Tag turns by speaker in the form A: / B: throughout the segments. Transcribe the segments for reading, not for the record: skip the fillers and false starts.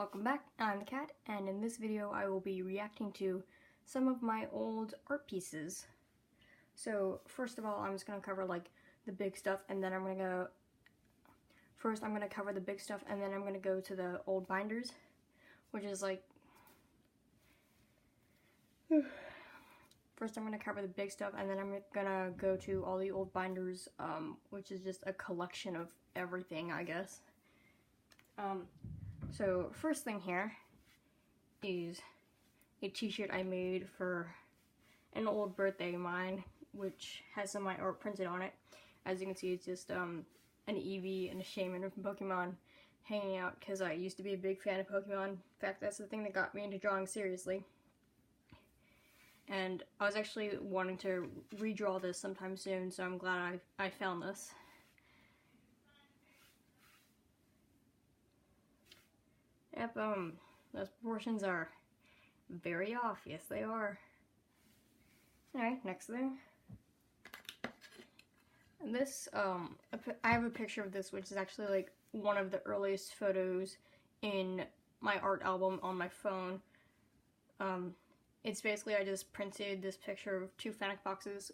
A: Welcome back, I'm the Cat, and in this video I will be reacting to some of my old art pieces. So first of all, I'm just going to cover like the big stuff, and then I'm going to go, first I'm going to cover the big stuff, and then I'm going to go to the old binders, which is like, first I'm going to cover the big stuff, and then I'm going to go to all the old binders, which is just a collection of everything, I guess. So first thing here is a t-shirt I made for an old birthday of mine, which has some of my art printed on it. As you can see, it's just an Eevee and a Shaman from Pokemon hanging out, because I used to be a big fan of Pokemon. In fact, that's the thing that got me into drawing seriously. And I was actually wanting to redraw this sometime soon, so I'm glad I found this. Yep, those proportions are very off. Yes, they are. Alright, next thing. And this, I have a picture of this, which is actually like one of the earliest photos in my art album on my phone. It's basically, I just printed this picture of two Fennec boxes,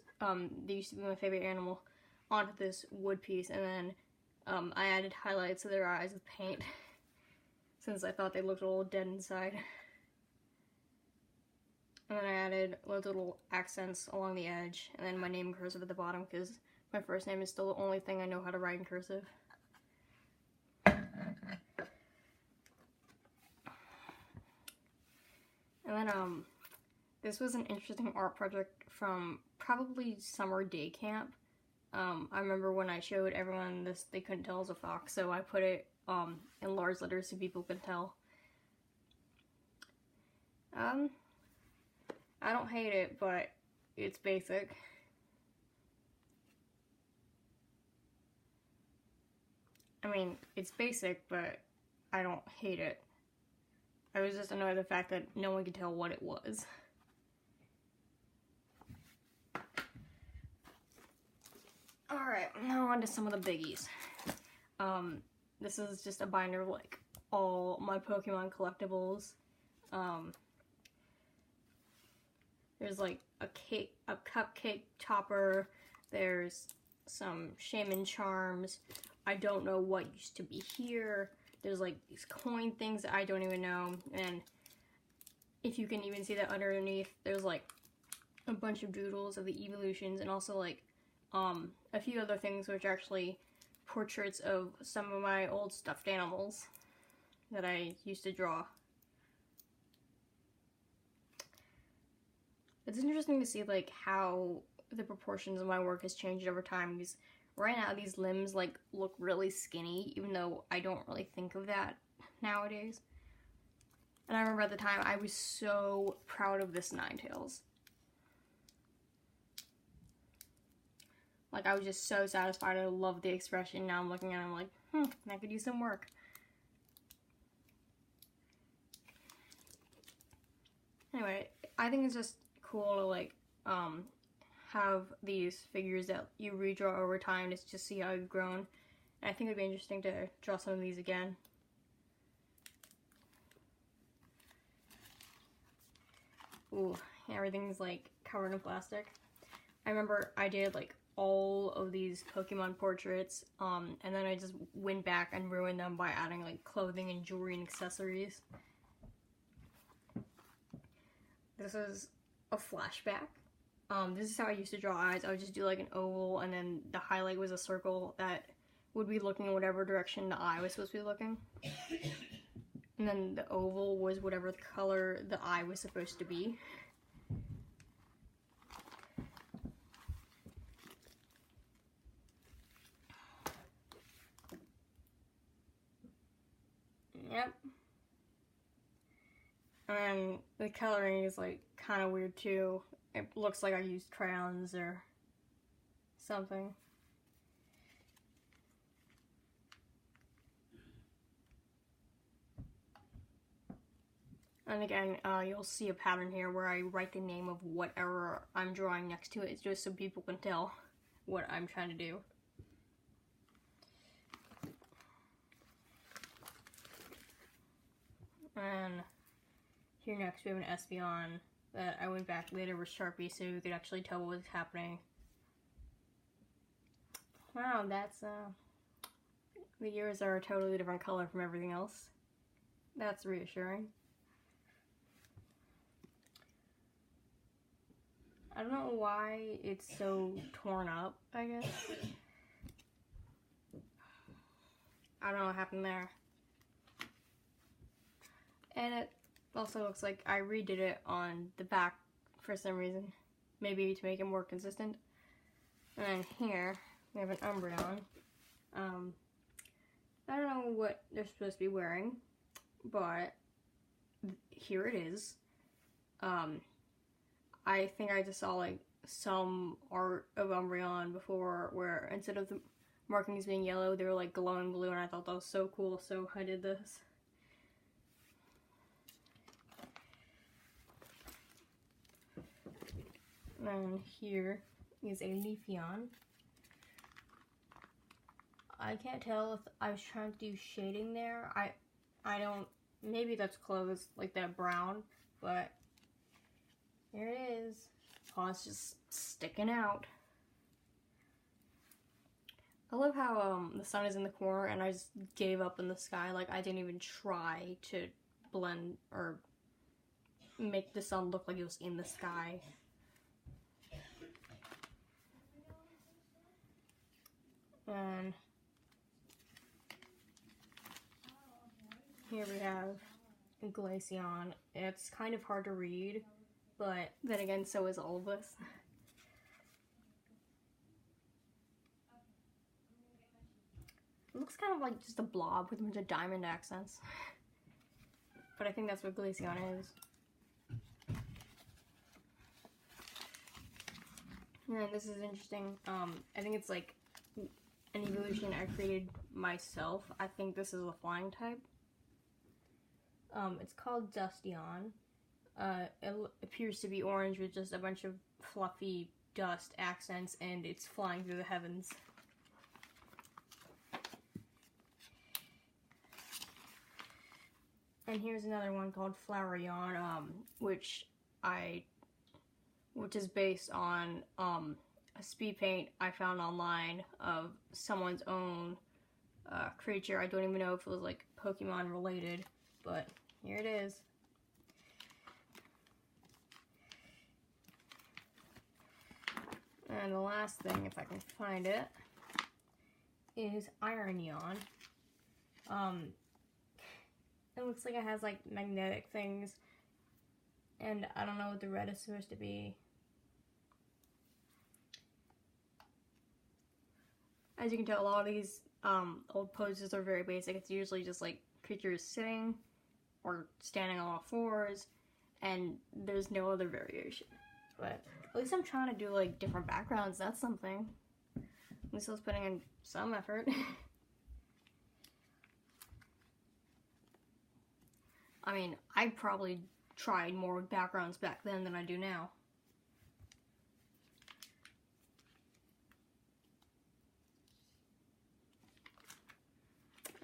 A: they used to be my favorite animal, onto this wood piece, and then I added highlights to their eyes with paint, since I thought they looked a little dead inside. And then I added loads of little accents along the edge, and then my name in cursive at the bottom, because my first name is still the only thing I know how to write in cursive. And then, this was an interesting art project from probably summer day camp. I remember when I showed everyone this, they couldn't tell it was a fox, so I put it in large letters so people could tell. I don't hate it, but it's basic. I mean, it's basic, but I don't hate it. I was just annoyed at the fact that no one could tell what it was. Alright, now on to some of the biggies. This is just a binder of like all my Pokemon collectibles. There's like a cupcake topper, there's some Shaman charms, I don't know what used to be here, there's like these coin things that I don't even know, and if you can even see that underneath, there's like a bunch of doodles of the eeveelutions, and also like a few other things which are actually portraits of some of my old stuffed animals that I used to draw. It's interesting to see like how the proportions of my work has changed over time, because right now these limbs like look really skinny, even though I don't really think of that nowadays. And I remember at the time I was so proud of this Ninetales. Like, I was just so satisfied. I loved the expression. Now I'm looking at it, I'm like, I could use some work. Anyway, I think it's just cool to like have these figures that you redraw over time to just see how you've grown. And I think it'd be interesting to draw some of these again. Ooh, everything's like covered in plastic. I remember I did like all of these Pokemon portraits, and then I just went back and ruined them by adding like clothing and jewelry and accessories. This is a flashback. This is how I used to draw eyes. I would just do like an oval, and then the highlight was a circle that would be looking in whatever direction the eye was supposed to be looking. And then the oval was whatever color the eye was supposed to be. Yep. And then the coloring is like kind of weird too. It looks like I used crayons or something. And again, you'll see a pattern here where I write the name of whatever I'm drawing next to it, just so people can tell what I'm trying to do. And here next we have an Espeon that I went back later with Sharpie so you could actually tell what was happening. Wow, that's the ears are a totally different color from everything else. That's reassuring. I don't know why it's so torn up, I guess. I don't know what happened there. And it also looks like I redid it on the back for some reason. Maybe to make it more consistent. And then here, we have an Umbreon. I don't know what they're supposed to be wearing, but here it is. I think I just saw like some art of Umbreon before where instead of the markings being yellow, they were like glowing blue, and I thought that was so cool, so I did this. And here is a Leafeon. I can't tell if I was trying to do shading there. I don't, maybe that's close, like that brown, but here it is. Oh, it's just sticking out. I love how the sun is in the corner and I just gave up in the sky. Like I didn't even try to blend or make the sun look like it was in the sky. And here we have a Glaceon. It's kind of hard to read, but then again, so is all of this. It looks kind of like just a blob with a bunch of diamond accents. But I think that's what Glaceon is. And this is interesting. I think it's like an evolution I created myself. I think this is a flying type. It's called Dustyon. It appears to be orange with just a bunch of fluffy dust accents, and it's flying through the heavens. And here's another one called Flareon, which is based on a speed paint I found online of someone's own creature. I don't even know if it was like Pokemon related, but here it is. And the last thing, if I can find it, is Ironeon. It looks like it has like magnetic things, and I don't know what the red is supposed to be. As you can tell, a lot of these old poses are very basic. It's usually just like creatures sitting or standing on all fours, and there's no other variation. But at least I'm trying to do like different backgrounds. That's something. At least I was putting in some effort. I mean, I probably tried more backgrounds back then than I do now.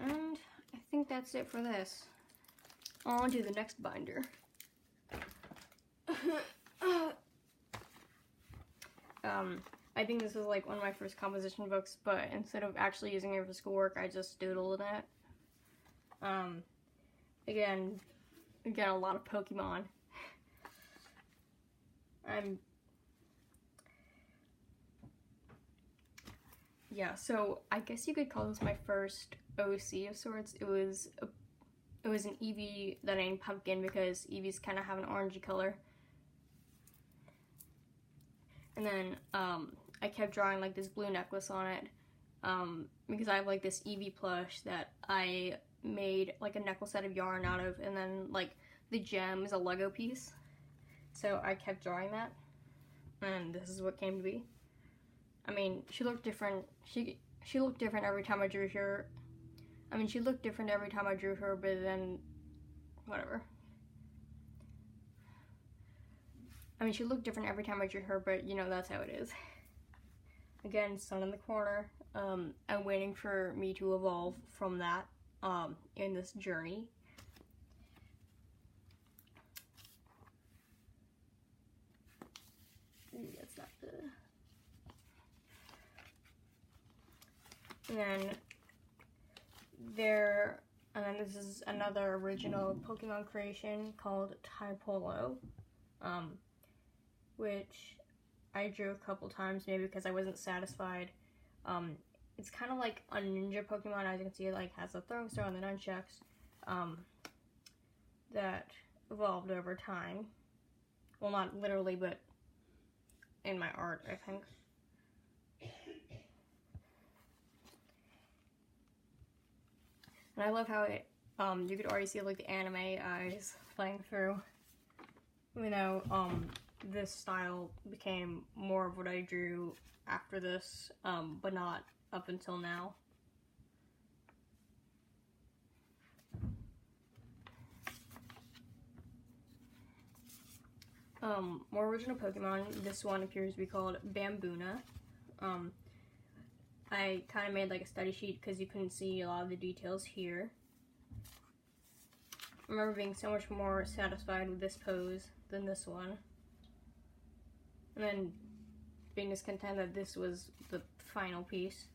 A: And I think that's it for this. On to the next binder. I think this was like one of my first composition books, but instead of actually using it for schoolwork, I just doodled in it. Again, a lot of Pokemon. Yeah, so I guess you could call this my first OC of sorts. It was an Eevee that I named Pumpkin because Eevees kind of have an orangey color. And then I kept drawing like this blue necklace on it because I have like this Eevee plush that I made like a necklace out of yarn out of, and then like the gem is a Lego piece. So I kept drawing that, and this is what came to be. I mean, she looked different. She looked different every time I drew her. I mean, she looked different every time I drew her, but then whatever. I mean, she looked different every time I drew her, but you know, that's how it is. Again, sun in the corner. I'm waiting for me to evolve from that in this journey. And then this is another original Pokemon creation called Typolo, which I drew a couple times, maybe because I wasn't satisfied. It's kind of like a ninja Pokemon. As you can see, it like has a throwing star on the nunchucks, that evolved over time. Well, not literally, but in my art, I think. And I love how it, you could already see like the anime eyes playing through. You know, this style became more of what I drew after this, but not up until now. More original Pokemon. This one appears to be called Bamboona. I kind of made like a study sheet because you couldn't see a lot of the details here. I remember being so much more satisfied with this pose than this one. And then being just content that this was the final piece.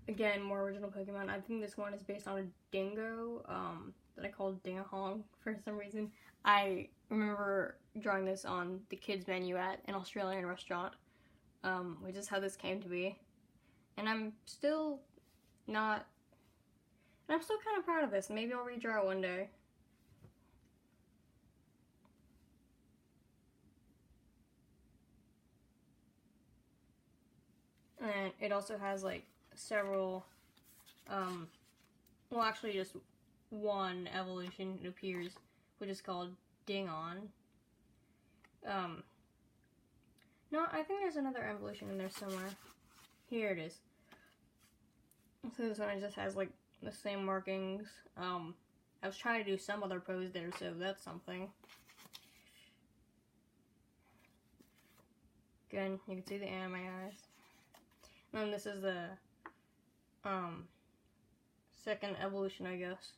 A: Again, more original Pokemon. I think this one is based on a dingo, that I called Dingahong for some reason. I remember drawing this on the kids menu at an Australian restaurant, which is how this came to be. And I'm still kind of proud of this. Maybe I'll redraw it one day. And it also has like several, well, actually just one evolution, it appears, which is called Dingon. No, I think there's another evolution in there somewhere. Here it is. So this one just has like the same markings. I was trying to do some other pose there, so that's something. Again, you can see the anime eyes. And then this is the second evolution, I guess,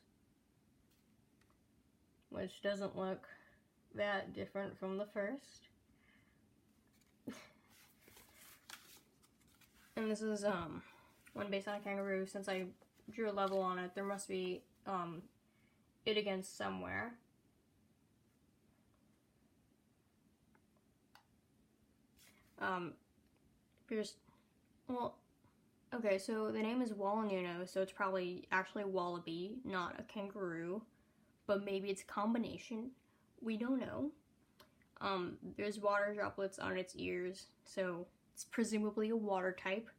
A: which doesn't look that different from the first. And this is one based on a kangaroo. Since I drew a level on it, there must be it against somewhere. Well, okay, so the name is Wallanuno, so it's probably actually wallaby, not a kangaroo, but maybe it's a combination. We don't know. There's water droplets on its ears, so it's presumably a water type,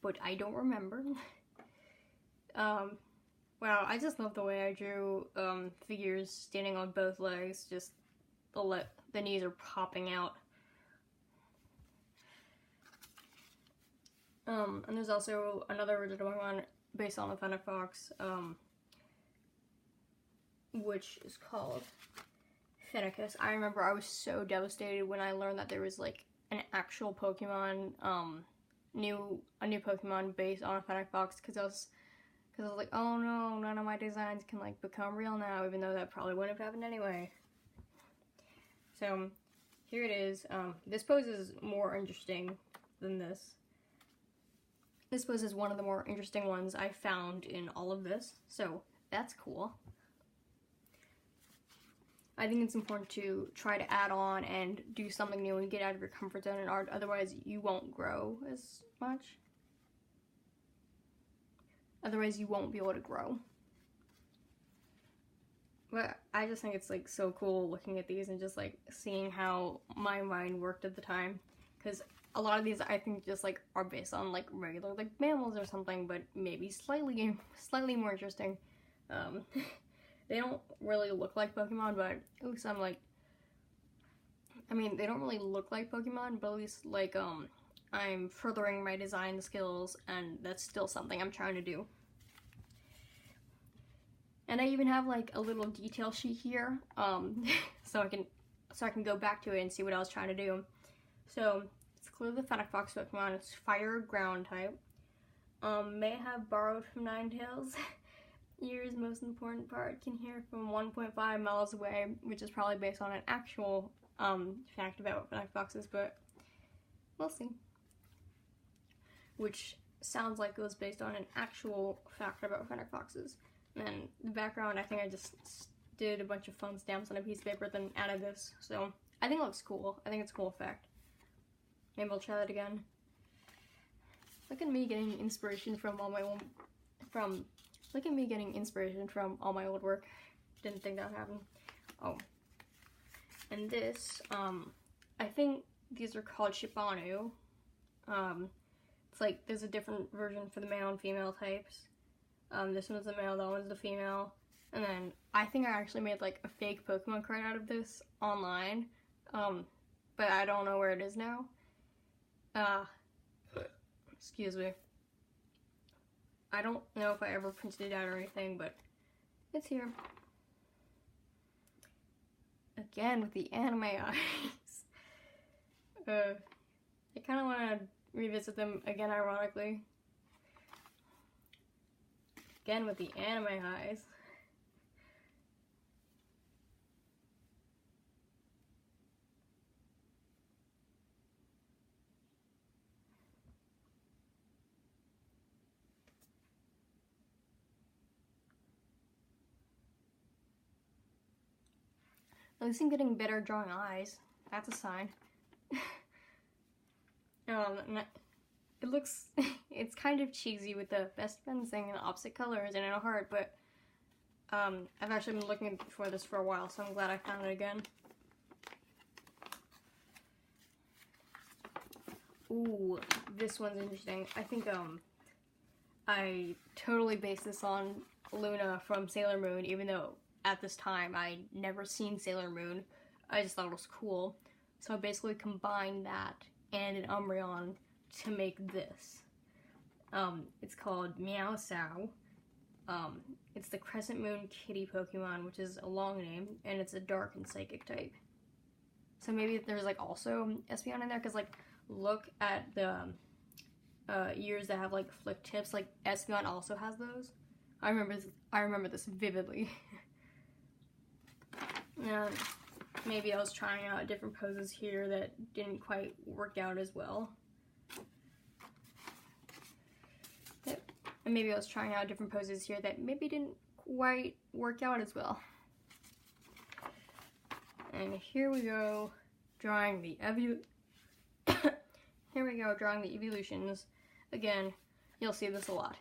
A: but I don't remember. Wow, I just love the way I drew figures standing on both legs, just the knees are popping out. And there's also another original one based on the Fennec Fox, which is called Fennecus. I remember I was so devastated when I learned that there was like an actual Pokemon, a new Pokemon based on a Fennec Fox, because I was like, oh no, none of my designs can like become real now, even though that probably wouldn't have happened anyway. So here it is. This pose is more interesting than this. This pose is one of the more interesting ones I found in all of this, so that's cool. I think it's important to try to add on and do something new and get out of your comfort zone in art, otherwise you won't grow as much. Otherwise you won't be able to grow. But I just think it's like so cool looking at these and just like seeing how my mind worked at the time, because a lot of these I think just like are based on like regular like mammals or something, but maybe slightly more interesting. They don't really look like Pokemon, but at least I'm like, I mean, they don't really look like Pokemon, but at least like I'm furthering my design skills, and that's still something I'm trying to do. And I even have like a little detail sheet here, so I can go back to it and see what I was trying to do. So it's clearly the Fennec Fox Pokemon. It's fire ground type. May have borrowed from Ninetales. Ear's most important part, can hear from 1.5 miles away, which is probably based on an actual fact about Fennec Foxes, but we'll see. Which sounds like it was based on an actual fact about Fennec Foxes. And then the background, I think I just did a bunch of fun stamps on a piece of paper, then added this. So I think it looks cool. I think it's a cool effect. Maybe I'll try that again. Look at me getting inspiration from all my own, look at me getting inspiration from all my old work. Didn't think that would happen. Oh. And this, I think these are called Shibanu. It's like, there's a different version for the male and female types. This one's the male, that one's the female. And then, I think I actually made like a fake Pokemon card out of this online. But I don't know where it is now. Excuse me. I don't know if I ever printed it out or anything, but it's here. Again with the anime eyes. I kind of want to revisit them again, ironically. Again with the anime eyes. At least I'm getting better at drawing eyes. That's a sign. It looks, it's kind of cheesy with the best friends thing in opposite colors and in a heart, but I've actually been looking for this for a while, so I'm glad I found it again. Ooh, this one's interesting. I think I totally based this on Luna from Sailor Moon, even though at this time I'd never seen Sailor Moon. I just thought it was cool. So I basically combined that and an Umbreon to make this. It's called Meowsau. It's the Crescent Moon Kitty Pokemon, which is a long name, and it's a dark and psychic type. So maybe there's like also Espeon in there, because like look at the ears that have like flick tips. Like Espeon also has those. I remember this vividly. And maybe I was trying out different poses here that didn't quite work out as well. And maybe I was trying out different poses here that maybe didn't quite work out as well. And here we go, drawing the eeveelutions. Again, you'll see this a lot.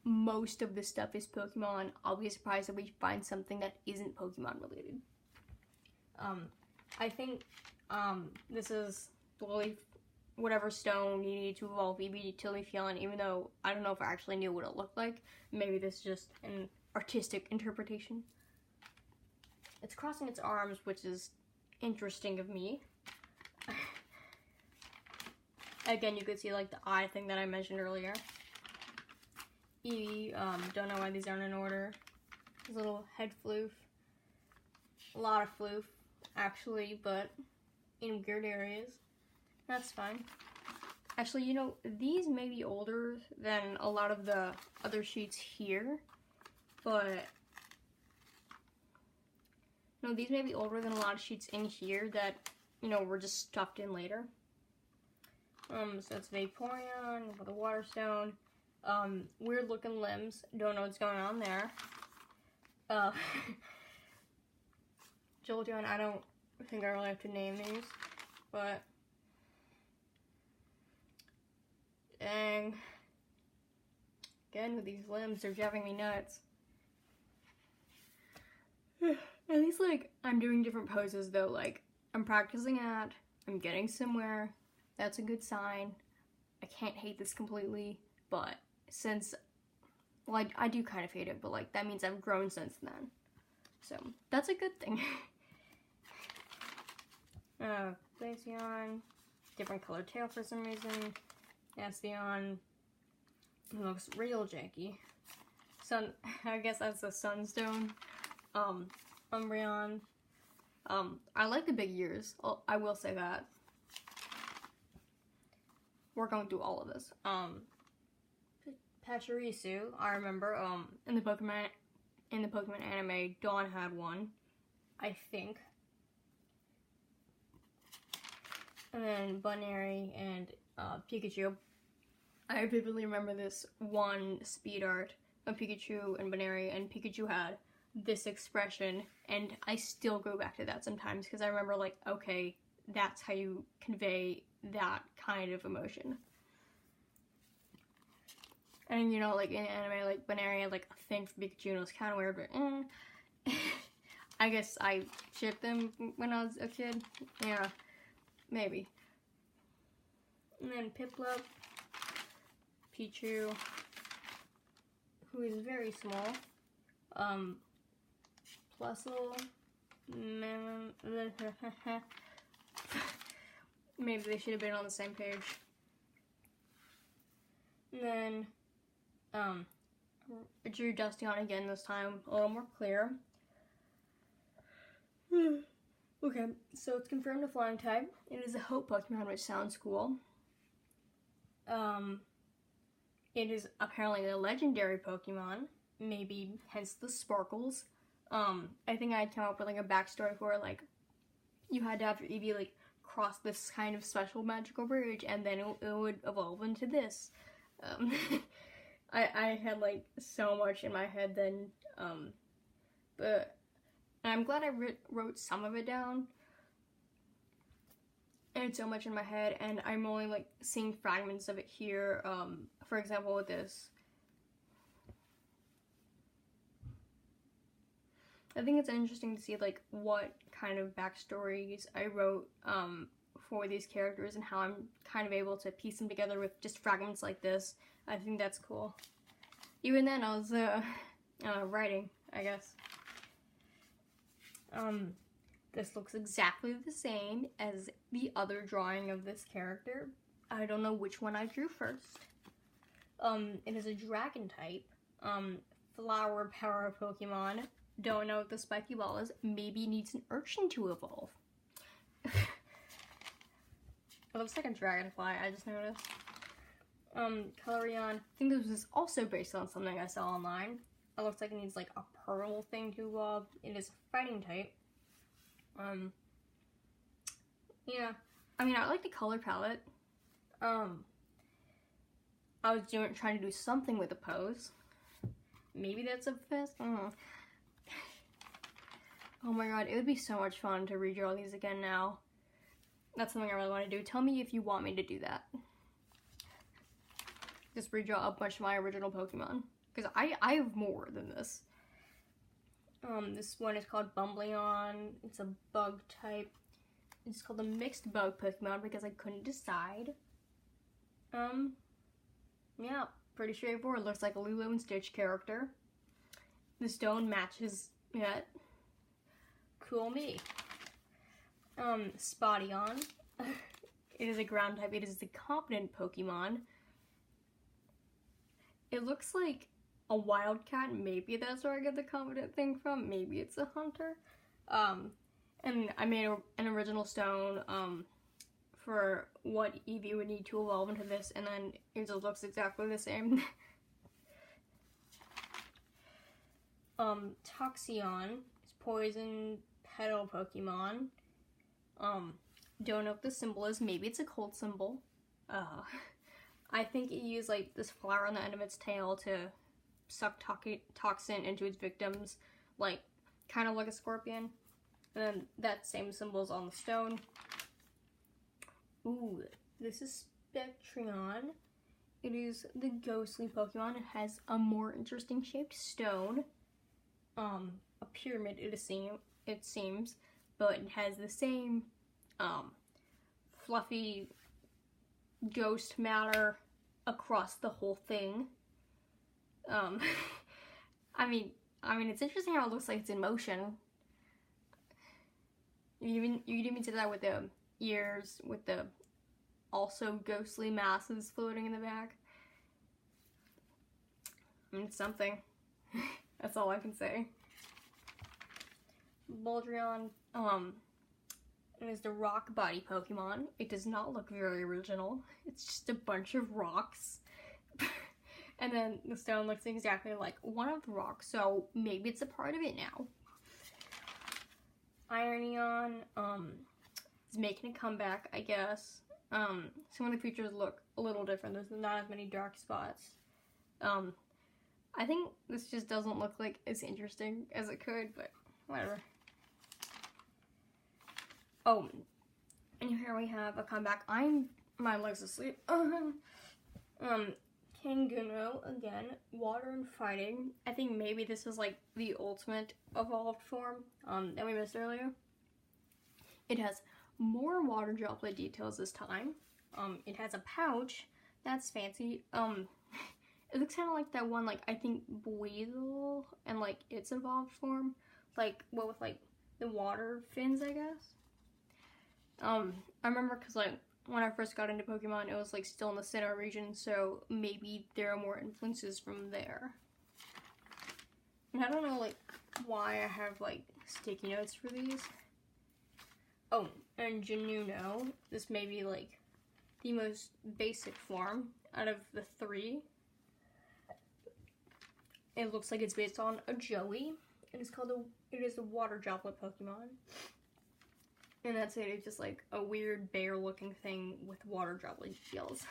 A: Most of this stuff is Pokemon. I'll be surprised if we find something that isn't Pokemon related. I think this is whatever stone you need to evolve Eevee to Leafeon, even though I don't know if I actually knew what it looked like. Maybe this is just an artistic interpretation. It's crossing its arms, which is interesting of me. Again, you could see like the eye thing that I mentioned earlier. Eevee, don't know why these aren't in order. There's a little head floof. A lot of floof, actually, but in weird areas. That's fine. Actually, you know, these may be older than a lot of the other sheets here, but no, these may be older than a lot of sheets in here that, you know, were just stuffed in later. So it's Vaporeon with a Water Stone. Weird looking limbs. Don't know what's going on there. Jolteon, I don't think I really have to name these, but dang. Again, with these limbs, they're driving me nuts. At least, like, I'm doing different poses, though. Like, I'm practicing at, I'm getting somewhere. That's a good sign. I can't hate this completely, but since, well, I do kind of hate it, but, like, that means I've grown since then. So, that's a good thing. Glaceon, different colored tail for some reason. Espeon looks real janky. sun, I guess that's the sunstone. Umbreon. I like the big ears. I will say that. We're going through all of this. Pachirisu, I remember, in the Pokemon anime, Dawn had one, I think. And then Bunary and Pikachu. I vividly remember this one speed art of Pikachu and Bunary, and Pikachu had this expression, and I still go back to that sometimes because I remember, like, okay, that's how you convey that kind of emotion. And, you know, like, in anime, like, Bunary had, like, a thing for Pikachu, and it was kind of weird, but, I guess I shipped them when I was a kid. Yeah, maybe. And then Piplup, Pichu, who is very small, Plusle, maybe they should have been on the same page. And then, I drew Dusteon again this time, a little more clear. Okay, so it's confirmed a flying type. It is a Hope Pokemon, which sounds cool. It is apparently a legendary Pokemon, maybe hence the sparkles. I think I came up with, like, a backstory for it, like, you had to have your Eevee, like, cross this kind of special magical bridge, and then it would evolve into this. I had, like, so much in my head then, but I'm glad I wrote some of it down. And it's so much in my head, and I'm only, like, seeing fragments of it here. For example, with this. I think it's interesting to see, like, what kind of backstories I wrote, for these characters and how I'm kind of able to piece them together with just fragments like this. I think that's cool. Even then, I was, writing, I guess. This looks exactly the same as the other drawing of this character. I don't know which one I drew first. It is a dragon type, flower power Pokemon. Don't know what the spiky ball is. Maybe needs an urchin to evolve. It looks like a dragonfly, I just noticed. Colorion. I think this was also based on something I saw online. It looks like it needs, like, a pearl thing to evolve. It is a fighting type. Yeah. I mean, I like the color palette. I was trying to do something with the pose. Maybe that's a fist? I don't know. Oh my god, it would be so much fun to redraw these again now. That's something I really want to do. Tell me if you want me to do that. Just redraw a bunch of my original Pokemon. Because I have more than this. This one is called Bumbleon. It's a bug type. It's called a mixed bug Pokemon because I couldn't decide. Yeah, pretty straightforward. Looks like a Lilo and Stitch character. The stone matches it. Cool me. Spottion. It is a ground type. It is the competent Pokemon. It looks like a wildcat. Maybe that's where I get the competent thing from. Maybe it's a hunter. And I made an original stone for what Eevee would need to evolve into this, and then it just looks exactly the same. Toxeon is poison petal Pokemon. Don't know what the symbol is. Maybe it's a cold symbol. I think it used, like, this flower on the end of its tail to suck toxin into its victims, like, kind of like a scorpion. And then that same symbol is on the stone. Ooh, this is Spectreon. It is the ghostly Pokemon. It has a more interesting shaped stone. A pyramid, it seems, but it has the same, fluffy ghost matter across the whole thing. I mean, it's interesting how it looks like it's in motion. You can even see that with the ears, with the also ghostly masses floating in the back. I mean, it's something. That's all I can say. Baldrion, it is the rock body Pokemon. It does not look very original. It's just a bunch of rocks. And then the stone looks exactly like one of the rocks, so maybe it's a part of it now. Ironeon, is making a comeback, I guess. Some of the features look a little different. There's not as many dark spots. I think this just doesn't look like as interesting as it could, but whatever. Oh, and here we have a comeback. My leg's asleep. Kanguno, again, water and fighting. I think maybe this is like the ultimate evolved form that we missed earlier. It has more water droplet details this time. It has a pouch. That's fancy. It looks kind of like that one, like, I think Buizel and like its evolved form. Like, what with like the water fins, I guess. I remember because like when I first got into Pokemon, it was like still in the Sinnoh region, so maybe there are more influences from there. And I don't know like why I have like sticky notes for these. Oh, and Jununo, this may be like the most basic form out of the three. It looks like it's based on a Joey. It is a water droplet Pokemon. And that's it. It's just like a weird bear looking thing with water droplet gills.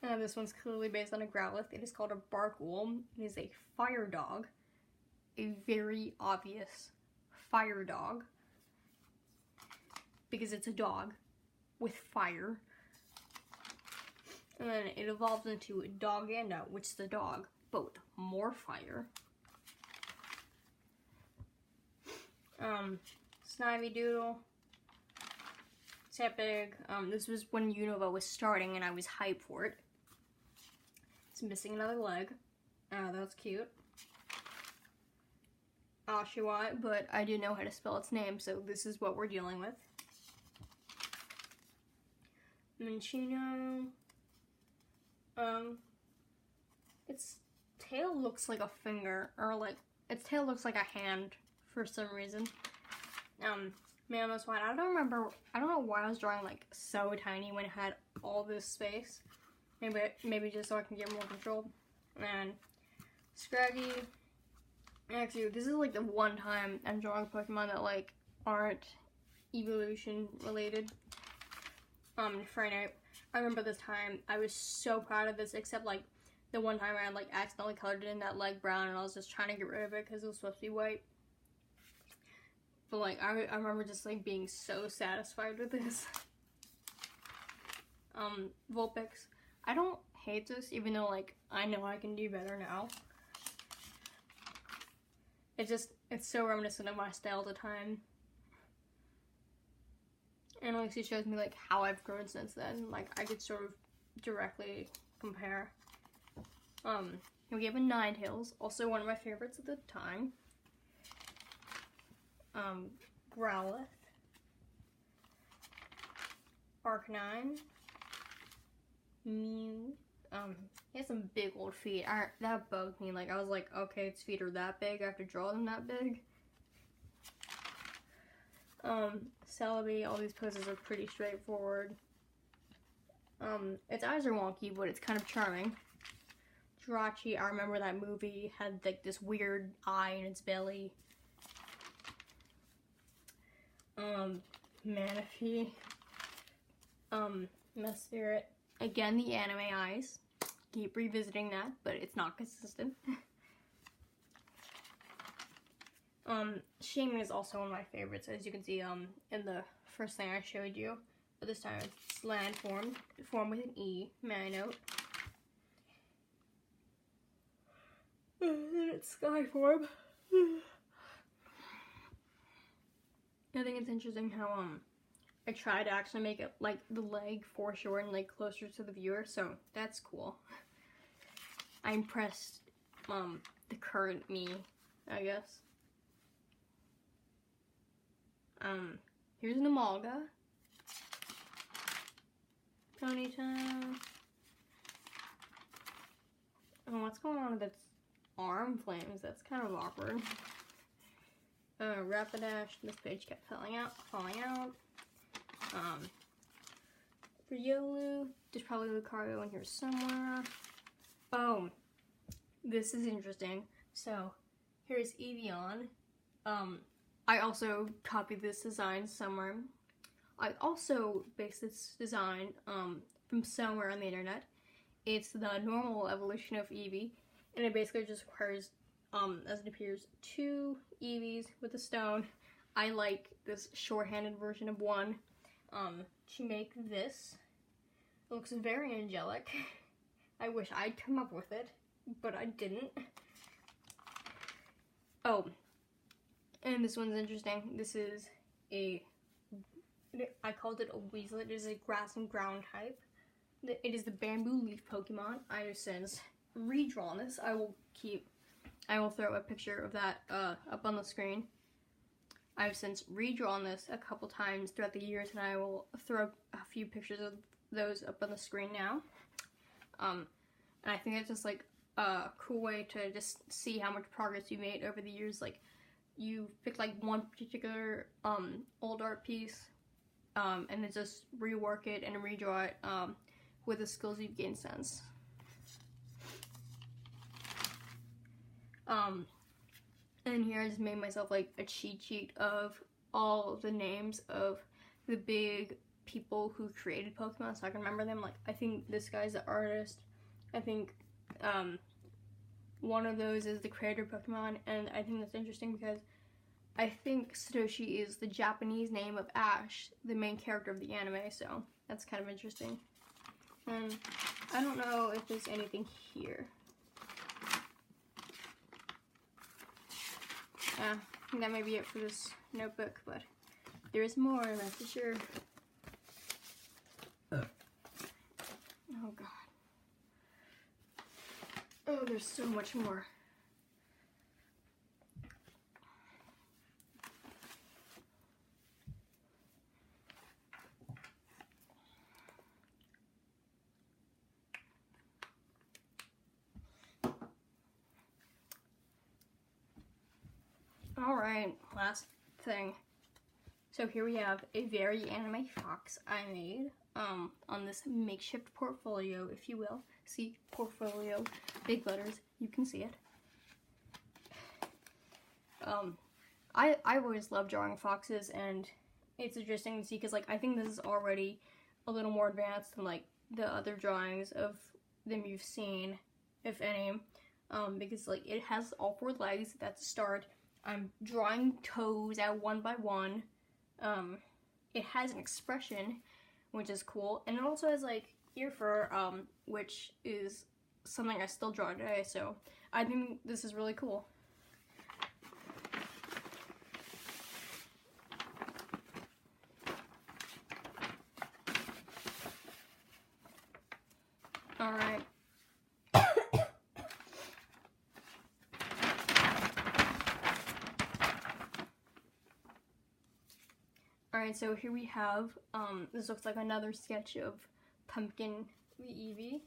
A: This one's clearly based on a Growlithe. It is called a Barkwool. It is a fire dog. A very obvious fire dog. Because it's a dog with fire. And then it evolves into a Doganda, which is the dog, but with more fire. Snivy Doodle. Tepig. This was when Unova was starting and I was hyped for it. It's missing another leg. That's cute. Oshawott, but I didn't know how to spell its name, so this is what we're dealing with. Minccino. Its tail looks like a finger, or like, its tail looks like a hand for some reason. Mamoswine, I don't know why I was drawing like so tiny when it had all this space. Maybe just so I can get more control. And Scraggy, actually, this is like the one time I'm drawing Pokemon that like aren't evolution related. Freynight, I remember this time, I was so proud of this, except like the one time I like accidentally colored it in that leg brown and I was just trying to get rid of it because it was supposed to be white. But like, I remember just like being so satisfied with this. Vulpix, I don't hate this, even though like, I know I can do better now. It's so reminiscent of my style at the time. And it actually shows me like how I've grown since then. Like I could sort of directly compare. We have a Ninetales, also one of my favorites at the time. Growlithe. Arcanine. Mew. He has some big old feet. That bugged me. Like I was like, okay, its feet are that big. I have to draw them that big. Celebi, all these poses are pretty straightforward. Its eyes are wonky, but it's kind of charming. Jirachi, I remember that movie, had like this weird eye in its belly. Manaphy. Messpirit. Again, the anime eyes. Keep revisiting that, but it's not consistent. Shaman is also one of my favorites, as you can see in the first thing I showed you. But this time it's land formed with an E, may I note. And it's sky form. I think it's interesting how I tried to actually make it like the leg foreshortened like closer to the viewer, so that's cool. I impressed the current me, I guess. Here's an Amalga. Ponyta. Oh, what's going on with its arm flames? That's kind of awkward. Rapidash, this page kept falling out. Riolu, there's probably Lucario in here somewhere. Oh, this is interesting. So, here's Eevee. I also copied this design somewhere. I also based this design from somewhere on the internet. It's the normal evolution of Eevee, and it basically just requires, as it appears, 2 Eevees with a stone. I like this shorthanded version of one. To make this, it looks very angelic. I wish I'd come up with it, but I didn't. Oh, and this one's interesting. This is I called it a Weasel. It is a grass and ground type. It is the Bamboo Leaf Pokemon. I have since redrawn this. I will throw a picture of that up on the screen. I've since redrawn this a couple times throughout the years, and I will throw a few pictures of those up on the screen now. And I think it's just like a cool way to just see how much progress you made over the years. Like, you pick like one particular old art piece, and then just rework it and redraw it with the skills you've gained since. And here I just made myself like a cheat sheet of all of the names of the big people who created Pokemon, so I can remember them. Like, I think this guy's the artist. I think one of those is the creator of Pokemon, and I think that's interesting because I think Satoshi is the Japanese name of Ash, the main character of the anime, so that's kind of interesting. And I don't know if there's anything here. I think that may be it for this notebook, but there is more, that's for sure. Oh god. Oh, there's so much more. Alright, last thing. So here we have a very anime fox I made on this makeshift portfolio, if you will. See, portfolio, big letters, you can see it. I've always loved drawing foxes, and it's interesting to see because, like, I think this is already a little more advanced than, like, the other drawings of them you've seen, if any, because, like, it has all 4 legs. That's a start. I'm drawing toes out one by one. It has an expression, which is cool, and it also has, like, ear fur, which is something I still draw today, so I think this is really cool. Alright. Alright, so here we have, this looks like another sketch of Pumpkin the Eevee.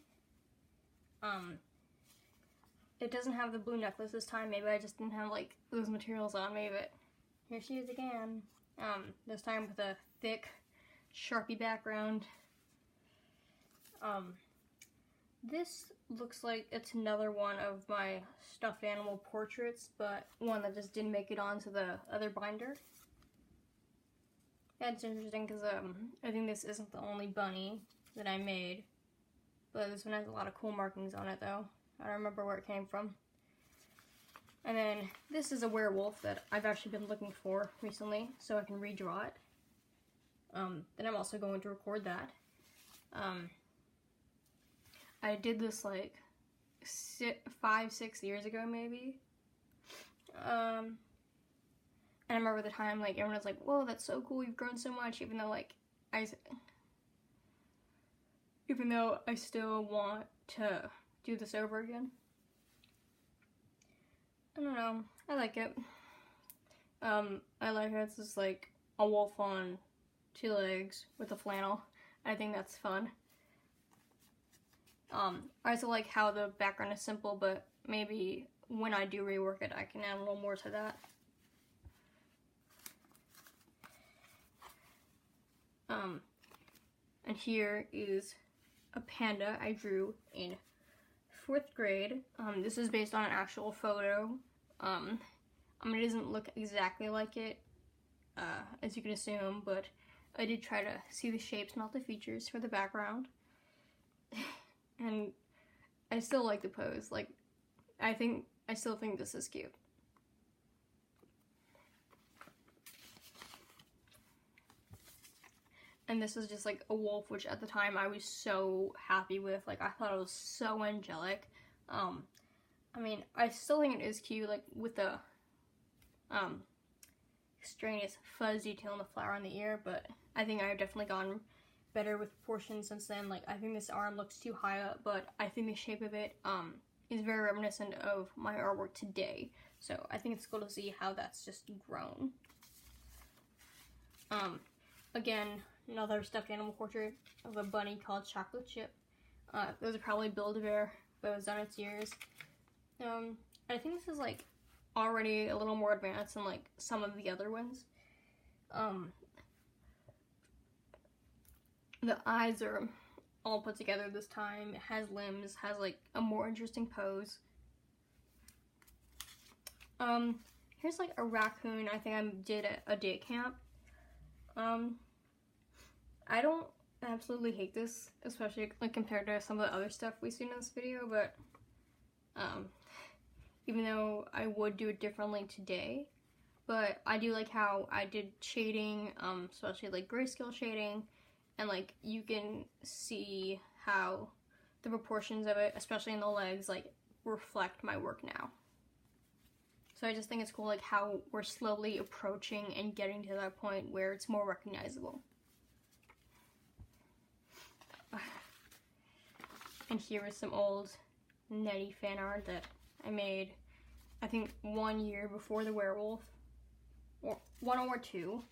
A: It doesn't have the blue necklace this time. Maybe I just didn't have, like, those materials on me, but here she is again. This time with a thick Sharpie background. This looks like it's another one of my stuffed animal portraits, but one that just didn't make it onto the other binder. That's interesting because I think this isn't the only bunny that I made, but this one has a lot of cool markings on it though. I don't remember where it came from. And then this is a werewolf that I've actually been looking for recently, so I can redraw it. Then I'm also going to record that. I did this like 5-6 years ago maybe. And I remember the time, like, everyone was like, whoa, that's so cool, you've grown so much, even though, like, I still want to do this over again. I don't know, I like it. I like how it's just, like, a wolf on 2 legs with a flannel. I think that's fun. I also like how the background is simple, but maybe when I do rework it, I can add a little more to that. And here is a panda I drew in 4th grade. This is based on an actual photo. I mean, it doesn't look exactly like it, as you can assume, but I did try to see the shapes, not the features, for the background. And I still like the pose. Like, I still think this is cute. And this is just like a wolf, which at the time I was so happy with. Like, I thought it was so angelic. I mean, I still think it is cute, like with the extraneous fuzz detail in the flower on the ear, but I think I've definitely gotten better with proportions since then. Like, I think this arm looks too high up, but I think the shape of it is very reminiscent of my artwork today. So I think it's cool to see how that's just grown. Again, another stuffed animal portrait of a bunny called Chocolate Chip. Those are probably Build-A-Bear, but it was on its ears. I think this is like already a little more advanced than like some of the other ones. The eyes are all put together this time. It has limbs, has like a more interesting pose. Here's like a raccoon I think I did at a day camp. I don't absolutely hate this, especially like compared to some of the other stuff we've seen in this video, but even though I would do it differently today, but I do like how I did shading, especially like grayscale shading, and like you can see how the proportions of it, especially in the legs, like reflect my work now. So I just think it's cool like how we're slowly approaching and getting to that point where it's more recognizable. And here is some old Nettie fan art that I made, I think 1 year before the werewolf, or 1 or 2.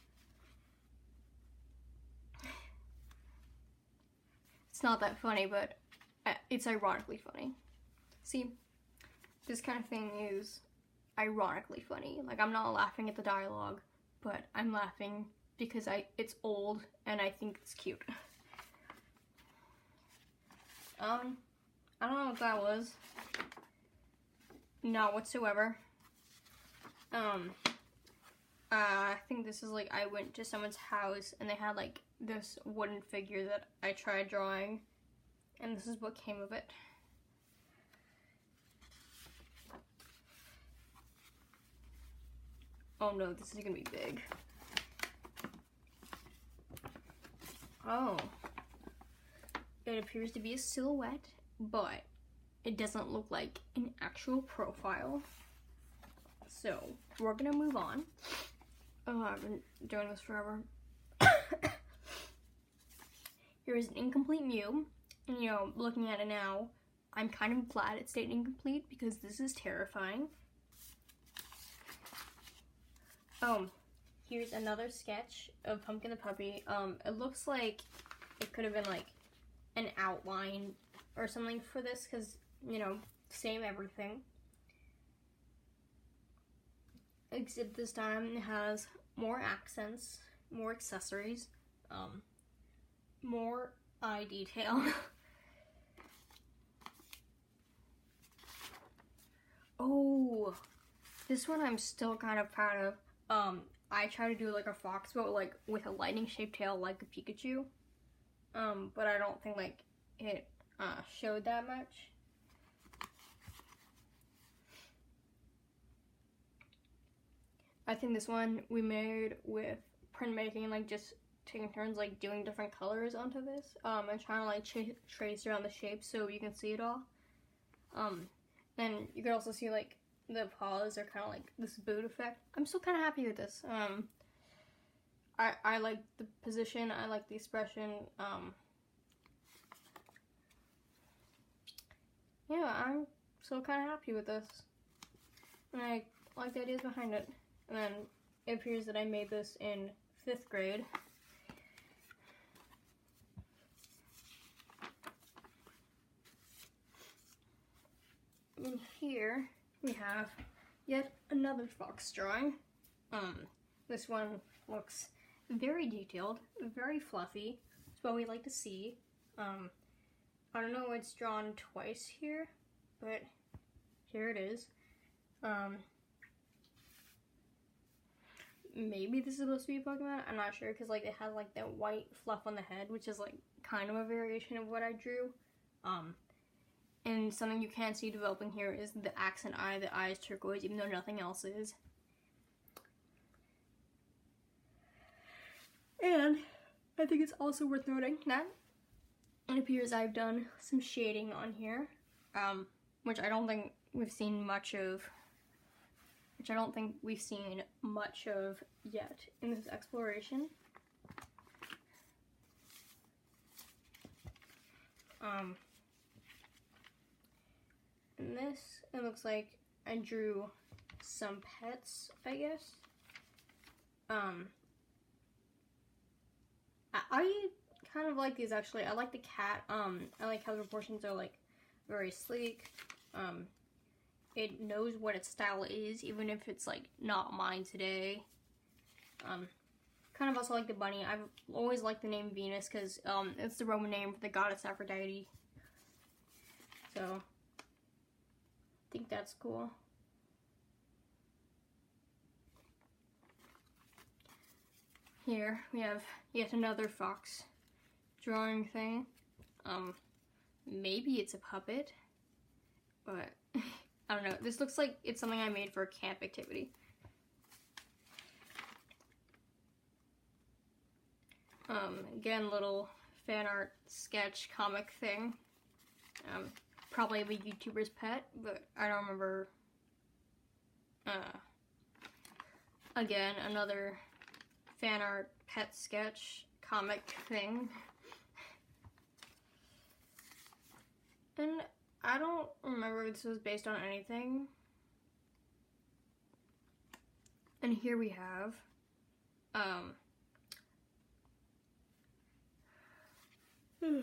A: It's not that funny, but it's ironically funny. See, this kind of thing is ironically funny. Like, I'm not laughing at the dialogue, but I'm laughing because it's old and I think it's cute. I don't know what that was. Not whatsoever. I think this is like, I went to someone's house and they had like this wooden figure that I tried drawing, and this is what came of it. Oh no, this is gonna be big. Oh. It appears to be a silhouette, but it doesn't look like an actual profile. So, we're gonna move on. Oh, I've been doing this forever. Here is an incomplete Mew. And, you know, looking at it now, I'm kind of glad it stayed incomplete because this is terrifying. Here's another sketch of Pumpkin the Puppy. It looks like it could have been like an outline or something for this because, you know, same everything. Except this time it has more accents, more accessories, more eye detail. Oh, this one I'm still kind of proud of. I try to do like a fox, but like with a lightning shaped tail like a Pikachu. But I don't think like it showed that much. I think this one we made with printmaking, like just taking turns like doing different colors onto this, and trying to like trace around the shapes so you can see it all. And you can also see like the paws are kind of like this boot effect. I'm still kind of happy with this. I like the position, I like the expression. Yeah, I'm still kind of happy with this. And I like the ideas behind it. And then it appears that I made this in 5th grade. here we have yet another fox drawing. This one looks very detailed, very fluffy. It's what we like to see. I don't know, it's drawn twice here, but here it is. Maybe this is supposed to be a Pokemon, I'm not sure, because like it has like that white fluff on the head, which is like kind of a variation of what I drew. And something you can see developing here is the accent eye. The eye is turquoise, even though nothing else is. And I think it's also worth noting that it appears I've done some shading on here, which I don't think we've seen much of. Yet in this exploration. In this, it looks like I drew some pets, I guess. I kind of like these actually. I like the cat. I like how the proportions are like very sleek. It knows what its style is, even if it's like not mine today. Kind of also like the bunny. I've always liked the name Venus because it's the Roman name for the goddess Aphrodite. So I think that's cool. Here we have yet another fox drawing thing. Maybe it's a puppet, but I don't know. This looks like it's something I made for a camp activity. Again, little fan art sketch comic thing. Probably a YouTuber's pet, but I don't remember. Again, another fan art pet sketch comic thing. And I don't remember if this was based on anything. And here we have and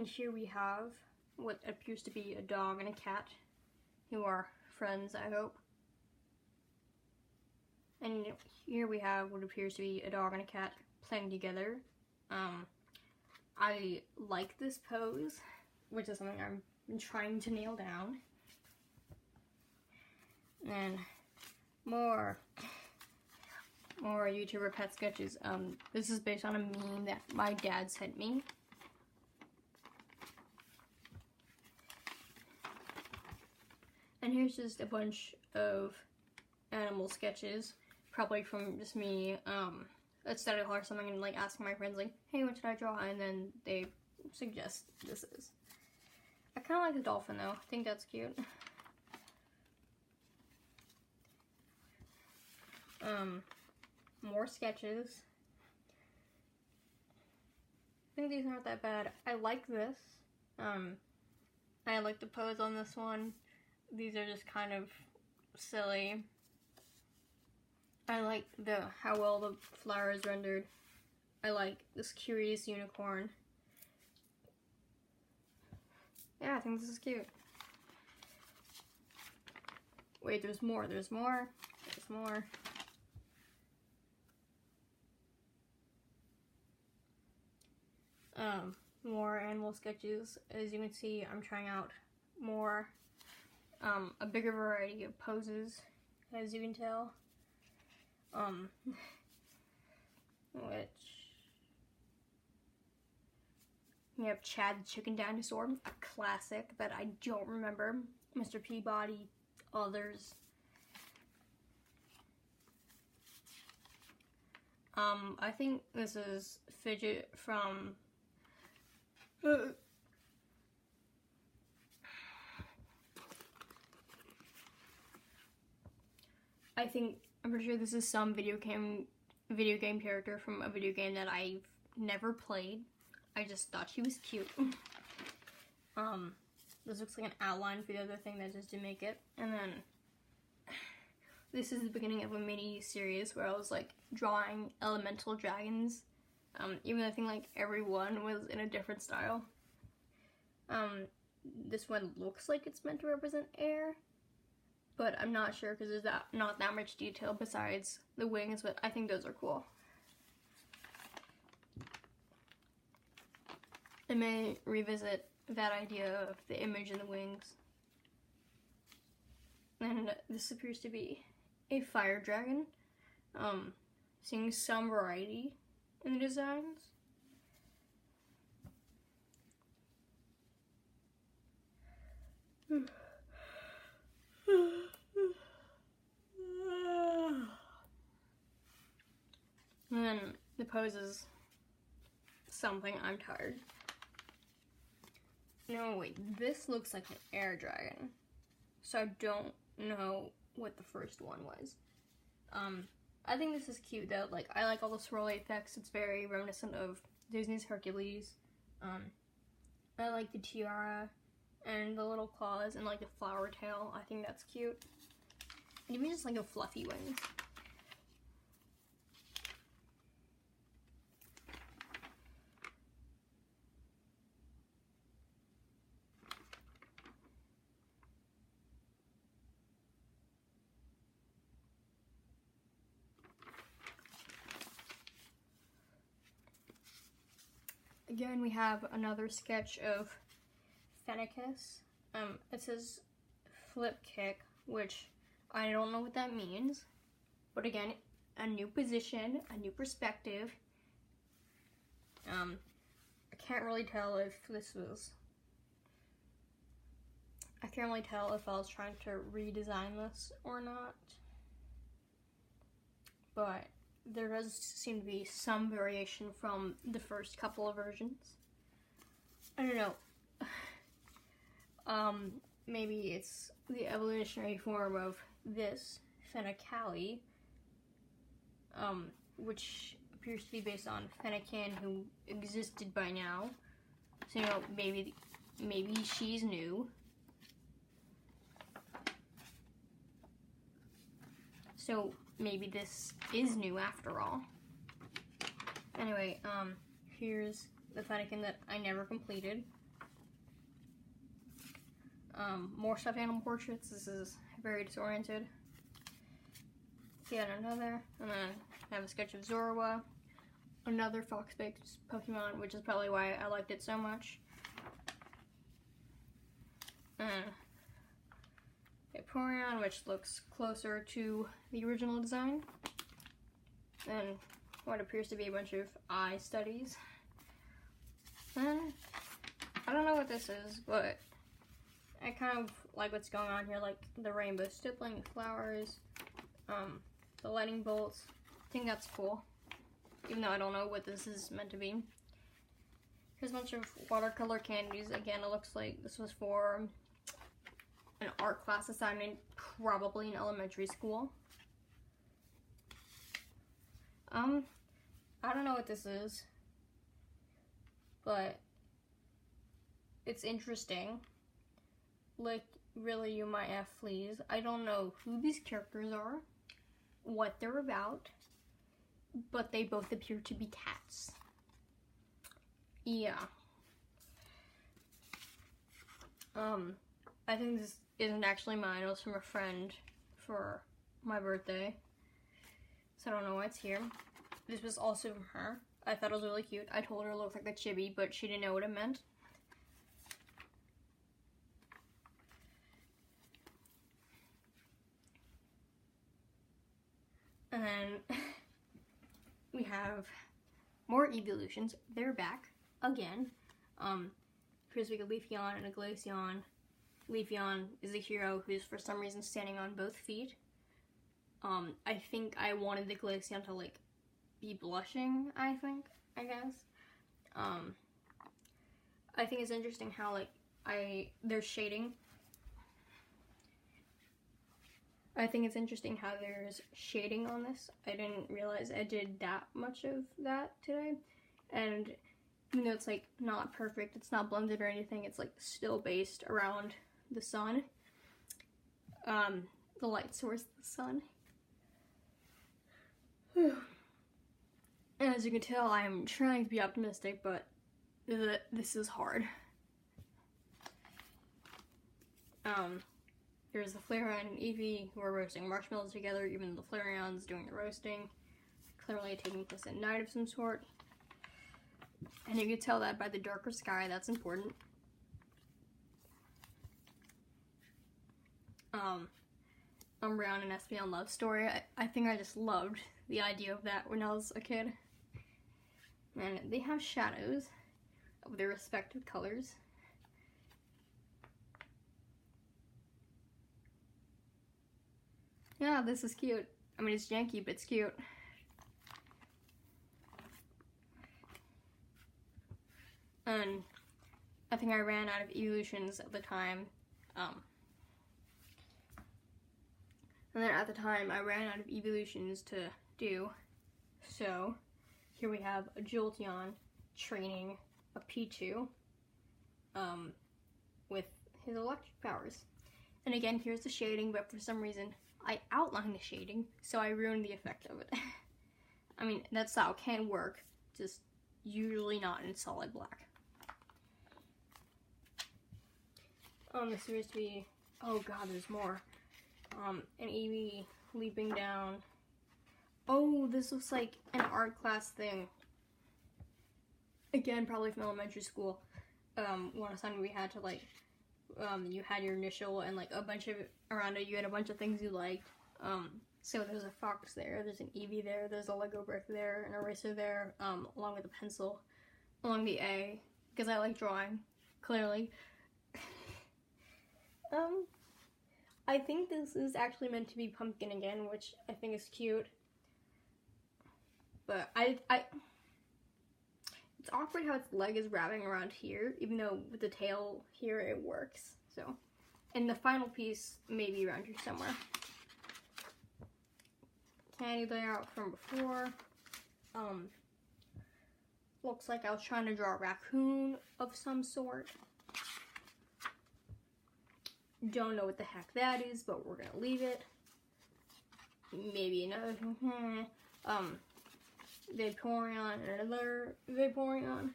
A: here we have what appears to be a dog and a cat who are friends, I hope. And here we have what appears to be a dog and a cat playing together. I like this pose, which is something I'm trying to nail down. And more YouTuber pet sketches. This is based on a meme that my dad sent me. And here's just a bunch of animal sketches, probably from just me at study hall or something, and like asking my friends like, hey, what should I draw? And then they suggest this is. I kind of like the dolphin though. I think that's cute. More sketches. I think these aren't that bad. I like this. I like the pose on this one. These are just kind of silly. I like how well the flower is rendered. I like this curious unicorn. Yeah, I think this is cute. Wait, there's more. There's more. There's more. More animal sketches. As you can see, I'm trying out more, a bigger variety of poses, as you can tell. Which we have Chad the Chicken Dinosaur, a classic that I don't remember. Mr. Peabody, others. I think this is Fidget from I'm pretty sure this is some video game character from a video game that I've never played. I just thought she was cute. This looks like an outline for the other thing that just didn't make it. And then this is the beginning of a mini series where I was like drawing elemental dragons. Even though I think like every one was in a different style. This one looks like it's meant to represent air, but I'm not sure because there's not that much detail besides the wings, but I think those are cool. I may revisit that idea of the image and the wings. And this appears to be a fire dragon. Seeing some variety in the designs. And then the pose is something. I'm tired. No, wait, this looks like an air dragon. So I don't know what the first one was. I think this is cute though. Like, I like all the swirly effects. It's very reminiscent of Disney's Hercules. I like the tiara and the little claws and like the flower tail. I think that's cute. And even just like the fluffy wings. Again, we have another sketch of Fennecis. It says flip kick, which I don't know what that means. But again, a new position, a new perspective. I can't really tell if this was... I can't really tell if I was trying to redesign this or not. But there does seem to be some variation from the first couple of versions. I don't know. Maybe it's the evolutionary form of this Fennecalia, which appears to be based on Fennecan, who existed by now. So, you know, maybe she's new. So maybe this is new after all. Anyway, here's the Fennecan that I never completed. More stuffed animal portraits. This is very disoriented. Yet another. And then I have a sketch of Zorua. Another fox-based Pokemon, which is probably why I liked it so much. Vaporeon, which looks closer to the original design. And what appears to be a bunch of eye studies. I don't know what this is, but I kind of like what's going on here, like the rainbow stippling, the flowers, the lightning bolts. I think that's cool, even though I don't know what this is meant to be. Here's a bunch of watercolor candies. Again, it looks like this was for an art class assignment, probably in elementary school. I don't know what this is, but it's interesting. Like, really, you might have fleas. I don't know who these characters are, what they're about, but they both appear to be cats. Yeah. I think this isn't actually mine. It was from a friend for my birthday. So I don't know why it's here. This was also from her. I thought it was really cute. I told her it looked like a chibi, but she didn't know what it meant. And then we have more eeveelutions. They're back again. Here's like a Leafeon and a Glaceon. Leafeon is a hero who's for some reason standing on both feet. I think I wanted the Glaceon to like be blushing, I guess. I think it's interesting how like there's shading. I think it's interesting how there's shading on this. I didn't realize I did that much of that today. And even though it's like not perfect, it's not blended or anything, it's like still based around the sun. The light source, the sun. And as you can tell, I'm trying to be optimistic, but this is hard. There's the Flareon and Eevee who are roasting marshmallows together, even though the Flareon's doing the roasting. Clearly taking place at night of some sort. And you can tell that by the darker sky, that's important. Umbreon and Espeon love story. I think I just loved the idea of that when I was a kid. And they have shadows of their respective colors. Yeah, this is cute. I mean, it's janky, but it's cute. And I think I ran out of eeveelutions at the time. And then at the time, I ran out of eeveelutions to do. So, here we have a Jolteon training a Pichu with his electric powers. And again, here's the shading, but for some reason, I outlined the shading, so I ruined the effect of it. I mean, that style can work, just usually not in solid black. This appears to be, oh god, there's more. An Eevee leaping down. Oh, this looks like an art class thing. Again, probably from elementary school. One assignment we had to like, you had your initial and like a bunch of, around it you had a bunch of things you liked. So there's a fox there, there's an Eevee there, there's a Lego brick there, an eraser there, along with a pencil, along the A, because I like drawing, clearly. I think this is actually meant to be Pumpkin again, which I think is cute. But it's awkward how its leg is wrapping around here, even though with the tail here it works. So, and the final piece may be around here somewhere. Candy layout from before. Looks like I was trying to draw a raccoon of some sort. Don't know what the heck that is, but we're gonna leave it. Maybe another Vaporeon and another Vaporeon.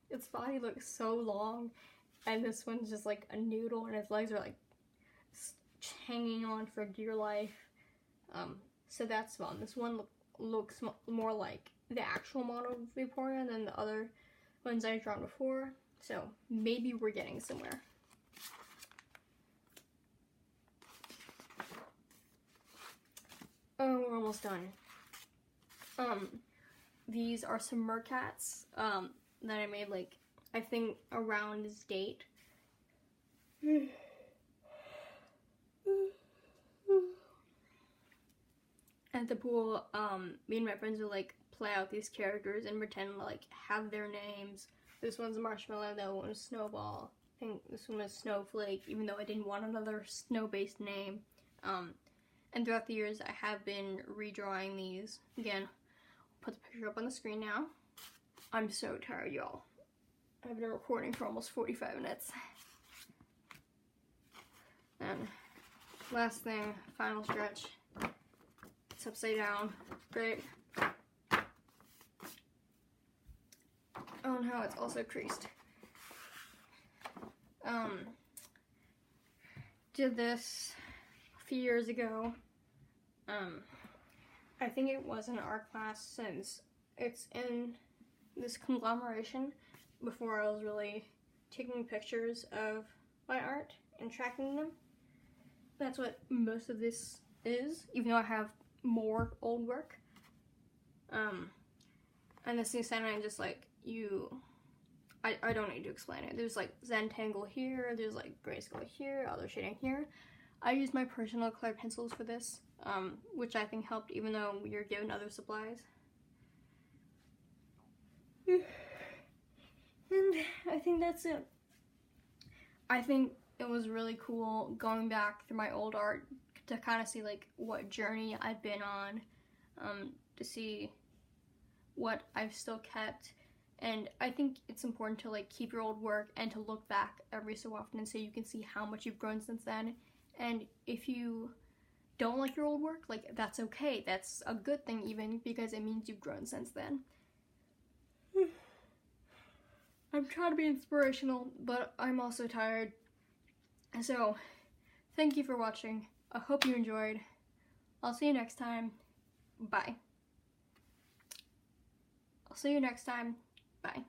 A: Its body looks so long, and this one's just like a noodle, and its legs are like hanging on for dear life. So that's fun. This one looks more like the actual model of Vaporeon than the other ones I've drawn before. So maybe we're getting somewhere. Oh, we're almost done. These are some Mercats that I made, like, I think around this date. At the pool, me and my friends would like play out these characters and pretend to like have their names. This one's Marshmallow, that one was Snowball. I think this one was Snowflake, even though I didn't want another snow-based name. And throughout the years, I have been redrawing these. Again, I'll put the picture up on the screen now. I'm so tired, y'all. I've been recording for almost 45 minutes. And last thing, final stretch. It's upside down. Great. Oh no, it's also creased. Did this a few years ago. I think it was an art class since it's in this conglomeration before I was really taking pictures of my art and tracking them. That's what most of this is, even though I have more old work. And this new Zentangle, just like I don't need to explain it. There's like Zentangle here, there's like Grayscale here, other shading here. I used my personal colored pencils for this, which I think helped, even though we were given other supplies. And I think that's it. I think it was really cool going back through my old art to kind of see like what journey I've been on, to see what I've still kept, And I think it's important to like keep your old work and to look back every so often and so you can see how much you've grown since then. And if you don't like your old work, like that's okay. That's a good thing even, because it means you've grown since then. I'm trying to be inspirational, but I'm also tired. So, thank you for watching. I hope you enjoyed. I'll see you next time. Bye. I'll see you next time. Bye.